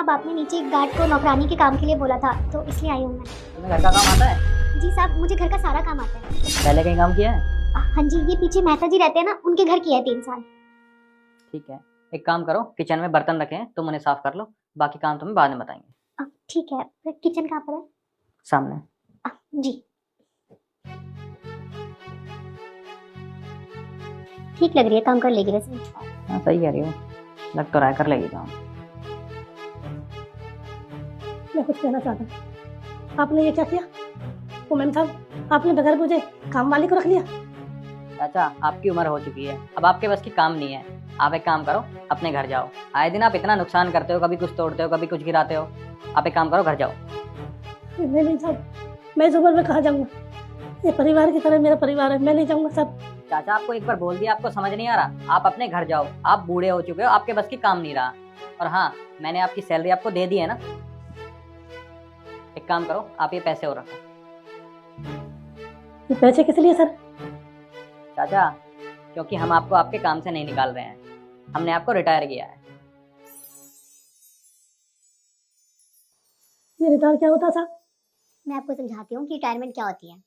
अब आपने नीचे एक गार्ड को नौकरानी के काम के लिए बोला था, तो इसलिए आई हूँ मैं। तुम्हें घर का काम आता है? जी साहब, मुझे घर का सारा काम आता है। पहले कहीं काम किया है? हाँ जी, ये पीछे मेहता जी रहते हैं ना, उनके घर किया है 3 साल। ठीक है, एक काम करो, किचन में बर्तन रखे हैं, तुम उन्हें साफ कर लो, बाकी काम तुम्हें बाद में बताएंगे। ठीक है, फिर किचन कहाँ पर है? सामने। जी। ठीक लग रही है, काम कर लेगी वैसे। हाँ सही कह रही हो, लग तो रहा है कर लेगी काम। मैं कुछ कहना चाहता हूँ। आपने ये क्या किया? वो मैम साहब, आपने बगैर मुझे काम वाली को रख लिया। चाचा आपकी उम्र हो चुकी है, अब आपके बस की काम नहीं है। आप एक काम करो, अपने घर जाओ। आए दिन आप इतना नुकसान करते हो, कभी कुछ तोड़ते हो, कभी कुछ गिराते हो। आप एक काम करो, घर जाओ। नहीं साहब, मैं इस उम्र में कहाँ जाऊँगा? ये परिवार की तरह मेरा परिवार है, मैं नहीं जाऊँगा साहब। चाचा आपको एक बार बोल दिया, आपको समझ नहीं आ रहा? आप अपने घर जाओ, आप बूढ़े हो चुके हो, आपके बस की काम नहीं रहा। और हाँ, मैंने आपकी सैलरी आपको दे दी है ना। एक काम करो, आप ये पैसे और रखो। ये पैसे किस लिए सर? चाचा, क्योंकि हम आपको आपके काम से नहीं निकाल रहे हैं, हमने आपको रिटायर किया है। ये रिटायर क्या होता साहब? मैं आपको समझाती हूँ कि रिटायरमेंट क्या होती है।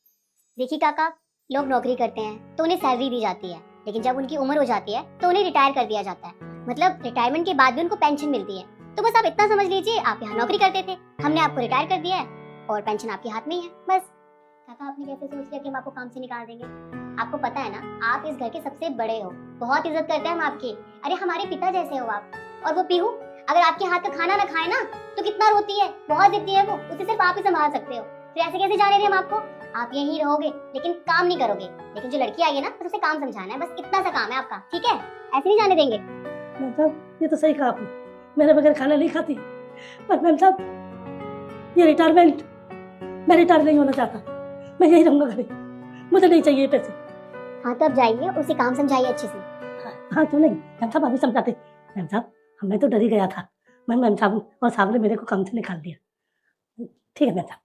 देखिए काका, लोग नौकरी करते हैं तो उन्हें सैलरी दी जाती है, लेकिन जब उनकी उम्र हो जाती है तो उन्हें रिटायर कर दिया जाता है। मतलब रिटायरमेंट के बाद भी उनको पेंशन मिलती है। तो बस आप इतना समझ लीजिए, आप यहाँ नौकरी करते थे, हमने आपको रिटायर कर दिया है और पेंशन आपके हाथ में ही है। बस काका, आपने कैसे सोच लिया कि हम आपको काम से निकाल देंगे? आपको पता है ना, आप इस घर के सबसे बड़े हो, बहुत इज्जत करते हैं हम आपकी। अरे हमारे पिता जैसे हो आप। और वो पीहू, अगर आपके हाथ का खाना ना खाए ना तो कितना रोती है, बहुत जिद्दी है वो, उसे सिर्फ आप ही संभाल सकते हो। फिर ऐसे कैसे जाने दें हम आपको? आप यहीं रहोगे लेकिन काम नहीं करोगे। लेकिन जो लड़की आई है ना, बस उसे काम समझाना है, बस इतना सा काम है आपका, ठीक है? ऐसे नहीं जाने देंगे। मैम साहब, ये तो सही कहा आपने, मेरे बगैर खाना नहीं खाती। पर मैम साहब, ये रिटायरमेंट, मैं रिटायर नहीं होना चाहता, मैं यही रहूँगा घरे, मुझे नहीं चाहिए पैसे। हाँ तो अब जाइए, उसे काम समझाइए अच्छे से। हाँ क्यों नहीं मैम साहब, अभी समझाते। मैम साहब, मैं तो डर ही गया था, मैम साहब और साहब ने मेरे को काम से निकाल दिया। ठीक है मैम साहब।